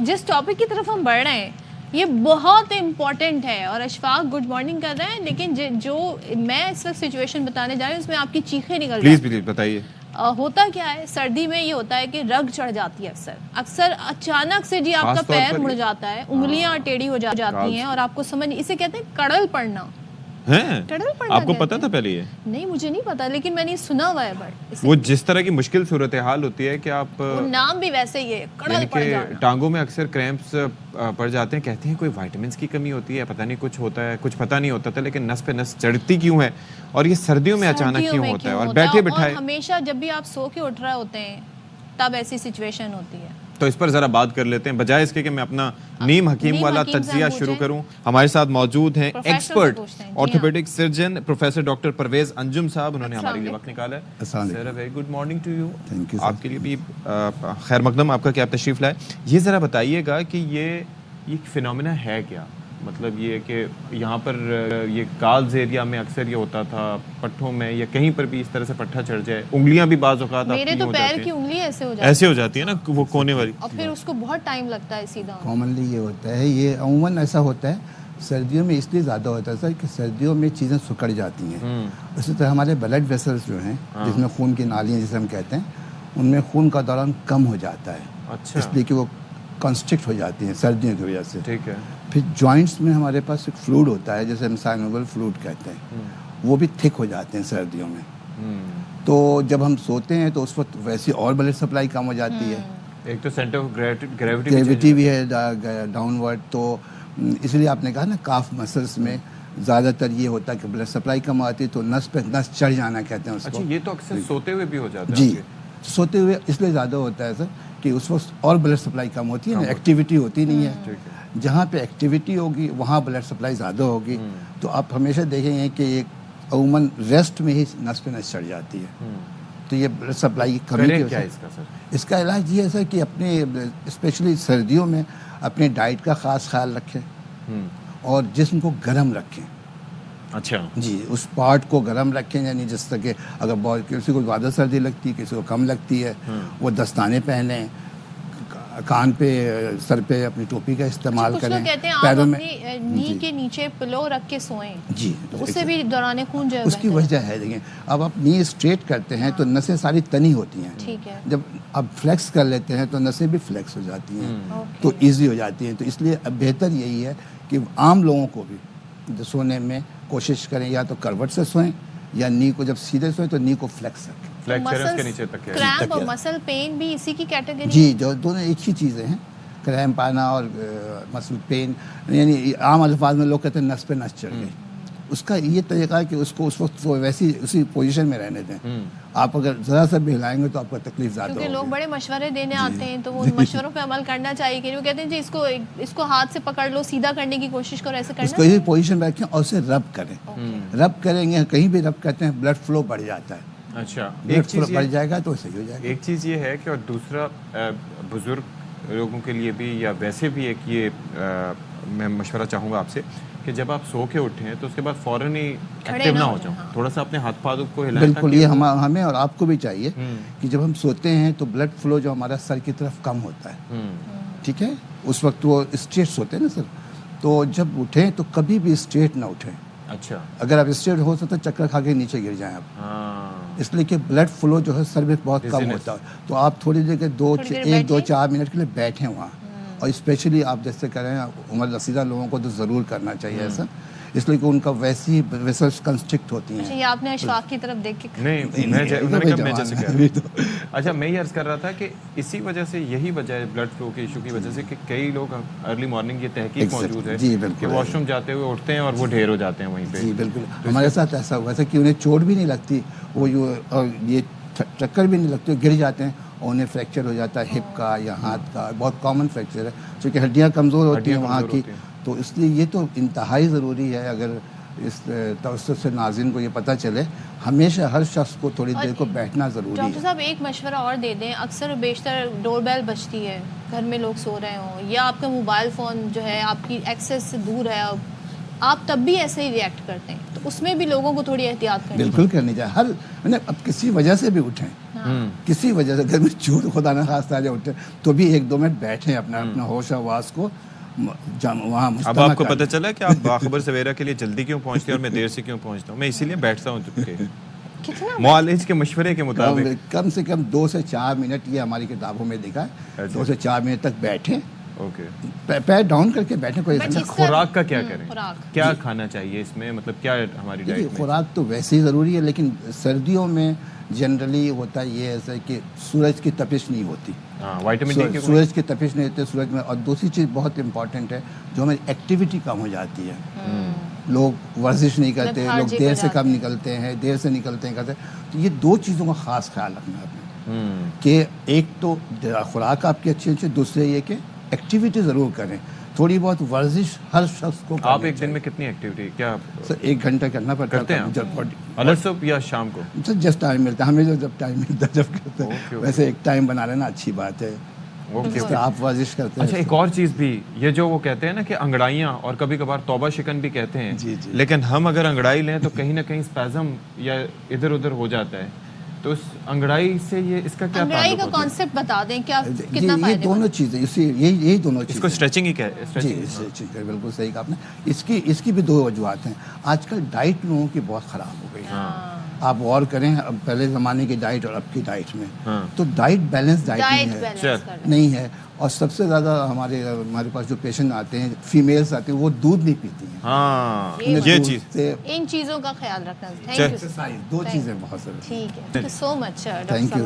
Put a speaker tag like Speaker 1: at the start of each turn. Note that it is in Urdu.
Speaker 1: جس ٹاپک کی طرف ہم بڑھ رہے ہیں یہ بہت امپورٹنٹ ہے، اور اشفاق گڈ مارننگ کر رہے ہیں، لیکن جو میں اس وقت سچویشن بتانے جا رہی ہوں اس میں آپ کی چیخیں نکل رہی ہیں.
Speaker 2: پلیز بتائیے.
Speaker 1: ہوتا کیا ہے سردی میں، یہ ہوتا ہے کہ رگ چڑھ جاتی ہے اکثر اچانک سے جی آپ کا پیر مڑ جاتا ہے، انگلیاں ٹیڑھی ہو جاتی ہیں، اور آپ کو سمجھ، اسے کہتے ہیں کڑل پڑنا. آپ
Speaker 2: کو پتا تھا پہلے یہ؟
Speaker 1: نہیں مجھے نہیں پتا، لیکن میں نے سنا ہوا ہے. بٹ
Speaker 2: وہ جس طرح کی مشکل صورتحال ہوتی ہے کہ آپ،
Speaker 1: نام بھی ویسے ہی ہے کڑل پڑ جانا،
Speaker 2: ٹانگوں میں اکثر کریمپس پڑ جاتے ہیں، کہتے ہیں کوئی وائٹامنس کی کمی ہوتی ہے، پتہ نہیں کچھ ہوتا ہے، کچھ پتہ نہیں ہوتا تھا، لیکن نس پہ نس چڑھتی کیوں ہے اور یہ سردیوں میں اچانک کیوں ہوتا ہے اور بیٹھے بٹھائے.
Speaker 1: ہمیشہ جب بھی آپ سو کے اٹھ رہے ہوتے ہیں تب ایسی سچویشن ہوتی ہے.
Speaker 2: تو اس پر ذرا بات کر لیتے ہیں، بجائے اس کے کہ میں اپنا نیم حکیم والا تجزیہ شروع کروں. ہمارے ساتھ موجود ہیں expert orthopaedic surgeon professor doctor Parvez Anjum صاحب، انہوں نے ہمارے لیے وقت نکالا ہے. Sir very good morning to you. آپ کے لیے بھی خیر مقدم، آپ کا کیا تشریف لائے. یہ ذرا بتائیے گا کہ یہ فینومینا ہے کیا؟ مطلب یہ کہ یہاں پر یہ کالز ایریا میں اکثر یہ ہوتا تھا، پٹھوں میں یا کہیں پر بھی اس طرح سے پٹھا چڑھ جائے، انگلیاں بھی بعض اوقات
Speaker 1: میرے تو پیر کی انگلی
Speaker 2: ایسے ہو جاتی ہے نا، وہ کونے والی،
Speaker 1: اور پھر اس کو بہت ٹائم لگتا ہے سیدھا.
Speaker 3: کامنلی یہ ہوتا ہے، یہ عموماً ایسا ہوتا ہے سردیوں میں، اس لیے زیادہ ہوتا ہے سر کہ سردیوں میں چیزیں سکڑ جاتی ہیں. اسی طرح ہمارے بلڈ ویسلز جو ہیں، جس میں خون کی نالیاں جسے ہم کہتے ہیں، ان میں خون کا دوران کم ہو جاتا ہے. اس لیے کہ وہ کنسٹرکٹ ہو جاتی ہیں سردیوں کی وجہ سے.
Speaker 2: ٹھیک ہے.
Speaker 3: پھر جوائنٹس میں ہمارے پاس ایک فلوئڈ ہوتا ہے جیسے ہم سائنوول فلوئڈ کہتے ہیں، وہ بھی تھک ہو جاتے ہیں سردیوں میں. تو جب ہم سوتے ہیں تو اس وقت ویسی اور بلڈ سپلائی کم ہو جاتی ہے.
Speaker 2: ایک تو سینٹر آف
Speaker 3: گریویٹی بھی ہے ڈاؤن ورڈ. تو اس لیے آپ نے کہا نا کاف مسلس میں زیادہ تر یہ ہوتا ہے کہ بلڈ سپلائی کم آتی ہے، تو نس پہ نس چڑھ جانا کہتے ہیں اس کو.
Speaker 2: یہ تو اکثر سوتے ہوئے بھی ہو جاتا ہے.
Speaker 3: جی سوتے ہوئے اس لیے زیادہ ہوتا ہے سر کہ اس وقت اور بلڈ سپلائی کم ہوتی ہے نا، ایکٹیویٹی ہوتی نہیں ہے. جہاں پہ ایکٹیویٹی ہوگی وہاں بلڈ سپلائی زیادہ ہوگی. تو آپ ہمیشہ دیکھیں گے کہ ایک عموماً ریسٹ میں ہی نس پہ نس چڑھ جاتی ہے. تو یہ بلڈ سپلائی کی کمی کی وجہ سے اس کا علاج یہ ہے سر کہ اپنے اسپیشلی سردیوں میں اپنے ڈائٹ کا خاص خیال رکھیں اور جسم کو گرم رکھیں.
Speaker 2: اچھا
Speaker 3: جی، اس پارٹ کو گرم رکھیں، یعنی جس طرح کہ اگر کسی کو زیادہ سردی لگتی ہے، کسی کو کم لگتی ہے، وہ دستانے پہنیں، کان پہ سر پہ اپنی ٹوپی کا استعمال کریں.
Speaker 1: کہتے ہیں آپ اپنی نی کے نیچے پلو رکھ کے سوئیں.
Speaker 3: جی،
Speaker 1: تو اس سے بھی دوران خون جو ہے
Speaker 3: اس کی وجہ ہے. دیکھیں اب آپ نی اسٹریٹ کرتے ہیں تو نسیں ساری تنی ہوتی ہیں.
Speaker 1: ٹھیک ہے.
Speaker 3: جب آپ فلیکس کر لیتے ہیں تو نسیں بھی فلیکس ہو جاتی ہیں، تو ایزی ہو جاتی ہیں. تو اس لیے اب بہتر یہی ہے کہ عام لوگوں کو بھی سونے میں کوشش کریں یا تو کروٹ سے سوئیں یا نی کو جب سیدھے سوئیں تو نی کو فلیکس رکھیں.
Speaker 1: کریمپ اور مسل پین بھی اسی کی کیٹیگری؟
Speaker 3: جی، جو دونوں ایک ہی چیزیں ہیں. کریمپ آنا اور مسل پین، یعنی عام الفاظ میں لوگ کہتے ہیں نس پہ نس چڑھ گئی. اس کا یہ طریقہ ہے کہ اس کو اس وقت ویسی اسی پوزیشن میں رہنے دیں. آپ اگر ذرا سا بھی ہلائیں گے تو آپ کو تکلیف زیادہ ہوگی.
Speaker 1: کیونکہ لوگ بڑے مشورے دینے آتے ہیں تو وہ مشوروں پہ عمل کرنا چاہیے کہ وہ کہتے ہیں جی اس کو ہاتھ سے پکڑ لو، سیدھا کرنے کی کوشش کرو، ایسے کرنا.
Speaker 3: اس کو اسی پوزیشن میں رکھیں اور اسے رب کریں. رب کریں گے، کہیں بھی رب کرتے ہیں بلڈ فلو بڑھ جاتا ہے.
Speaker 2: اچھا،
Speaker 3: بلڈ فلو بڑھ جائے گا تو صحیح ہو جائے گا.
Speaker 2: ایک چیز یہ ہے کہ اور دوسرا بزرگ لوگوں کے لیے بھی یا ویسے بھی ایک یہ میں مشورہ چاہوں گا آپ سے کہ جب آپ سو کے اٹھیں تو اس کے بعد فوراً ہی ایکٹیو نہ ہو جاؤں، تھوڑا سا اپنے ہاتھ پاؤں کو ہلائیں.
Speaker 3: بالکل، یہ ہمیں اور آپ کو بھی چاہیے کہ جب ہم سوتے ہیں تو بلڈ فلو جو ہمارا سر کی طرف کم ہوتا ہے. ٹھیک ہے، اس وقت وہ اسٹریٹ سوتے ہیں نا سر، تو جب اٹھیں تو کبھی بھی اسٹریٹ نہ اٹھیں.
Speaker 2: اچھا،
Speaker 3: اگر آپ اسٹریٹ ہو سکتا چکر کھا کے نیچے گر جائیں آپ. اس لیے کہ بلڈ فلو جو ہے سر میں بہت کم ہوتا ہے. تو آپ تھوڑی دیر کے 1-2-4 منٹ کے لیے بیٹھیں وہاں. اور اسپیشلی آپ جیسے کریں عمر رسیدہ لوگوں کو تو ضرور کرنا چاہیے ایسا، اس لیے کہ ان کا ویسی ویسلز کنسٹرکٹ ہوتی ہیں.
Speaker 1: یہ آپ نے اشفاق کی طرف دیکھ کے
Speaker 2: نہیں، اچھا میں یہ عرض کر رہا تھا کہ اسی وجہ سے یہی وجہ ہے بلڈ فلو کے ایشو کی وجہ سے کہ کئی لوگ ارلی مارننگ یہ تحقیق موجود ہے کہ واش روم جاتے ہوئے اٹھتے ہیں اور وہ ڈھیر ہو جاتے ہیں وہیں پہ.
Speaker 3: جی بالکل، ہمارے ساتھ ایسا ہوا تھا کہ انہیں چوٹ بھی نہیں لگتی، وہ یہ چکر بھی نہیں لگتے، گر جاتے ہیں اور انہیں فریکچر ہو جاتا ہے ہپ کا یا ہاتھ کا. بہت کامن فریکچر ہے چونکہ ہڈیاں کمزور ہوتی ہیں وہاں کی. تو اس لیے یہ تو انتہائی ضروری ہے. اگر اس توسط سے ناظرین کو یہ پتہ چلے، ہمیشہ ہر شخص کو تھوڑی دیر کو بیٹھنا ضروری ہے.
Speaker 1: ڈاکٹر صاحب ایک مشورہ اور دے دیں، اکثر بیشتر ڈور بیل بجتی ہے، گھر میں لوگ سو رہے ہوں یا آپ کا موبائل فون جو ہے آپ کی ایکسیس سے دور ہے، آپ تب بھی ایسے ہی ریئیکٹ کرتے ہیں, تو اس میں بھی لوگوں کو تھوڑی احتیاط کرنی
Speaker 3: بالکل کرنی چاہیے. ہر اب کسی وجہ سے بھی اٹھیں, کسی وجہ سے اگر میں چور خدا نہ خواستہ آ جائے اٹھے تو بھی 1-2 منٹ بیٹھیں, اپنا ہوش آواز کو وہاں مجتمع.
Speaker 2: اب آپ کو پتہ چلا کہ آپ باخبر سویرا کے لیے جلدی کیوں پہنچتے ہیں اور میں دیر سے کیوں پہنچتا ہوں؟ میں اسی لیے بیٹھتا ہوں چپ کے, معالج کے مشورے کے مطابق.
Speaker 3: کم سے کم 2 سے 4 منٹ, یہ ہماری کتابوں میں لکھا ہے, 2 سے 4 منٹ تک بیٹھیں, پیر ڈاؤن کر کے بیٹھیں. کوئی
Speaker 2: خوراک کا کیا کریں, کیا کھانا چاہیے اس میں, مطلب کیا ہماری ڈائٹ میں؟
Speaker 3: خوراک تو ویسے ہی ضروری ہے, لیکن سردیوں میں جنرلی ہوتا یہ ایسا کہ سورج کی تپش نہیں ہوتی, سورج کی تپش نہیں ہوتی سورج میں. اور دوسری چیز بہت امپورٹنٹ ہے, جو ہماری ایکٹیویٹی کم ہو جاتی ہے. لوگ ورزش نہیں کرتے, لوگ دیر سے کم نکلتے ہیں, دیر سے نکلتے ہیں کرتے. تو یہ 2 چیزوں کا خاص خیال رکھنا ہے کہ ایک تو خوراک آپ کی اچھی اچھی, دوسرے یہ کہ ایکٹیویٹی ضرور کریں, تھوڑی بہت ورزش ہر شخص کو.
Speaker 2: آپ ایک دن میں کتنی ایکٹیویٹی, کیا
Speaker 3: سر 1 گھنٹہ کرنا پڑتا ہے؟
Speaker 2: کرتے ہیں الگ صبح یا شام کو؟
Speaker 3: سر جسٹ ٹائم ملتا ہے ہمیں, جب ٹائم ملتا ہے جب کرتے ہیں. ویسے ایک ٹائم بنا لینا اچھی بات ہے, آپ ورزش کرتے ہیں.
Speaker 2: اچھا ایک اور چیز بھی, یہ جو وہ کہتے ہیں نا کہ انگڑائیاں اور کبھی کبھار توبہ شکن بھی کہتے ہیں, لیکن ہم اگر انگڑائی لیں تو کہیں نہ کہیں اسپیزم یا ادھر ادھر ہو جاتا ہے, تو اس انگڑائی سے یہ اس کا کیا تعلق ہے؟
Speaker 1: انگڑائی کا کانسیپٹ بتا دیں کیا کتنا فائدہ.
Speaker 3: یہ دونوں چیزیں, یہی دونوں چیزیں.
Speaker 2: اس کو اسٹریچنگ ہی کہتے ہیں.
Speaker 3: جی اسٹریچنگ, بالکل صحیح کہا آپ نے. اس کی بھی 2 وجوہات ہیں. آج کل ڈائٹ لوگوں کی بہت خراب ہو گئی ہے. آپ غور کریں اب پہلے زمانے کی ڈائٹ اور اب کی ڈائٹ میں, تو ڈائٹ بیلنس ڈائٹ نہیں ہے. اور سب سے زیادہ ہمارے پاس جو پیشنٹ آتے ہیں, فیمیلز آتے ہیں, وہ دودھ نہیں پیتی ہیں.
Speaker 2: ہاں یہ چیز,
Speaker 1: ان چیزوں کا خیال رکھنا.
Speaker 3: 2 چیزیں بہت ضروری.
Speaker 1: ٹھیک ہے, سو مچ
Speaker 3: تھینک یو.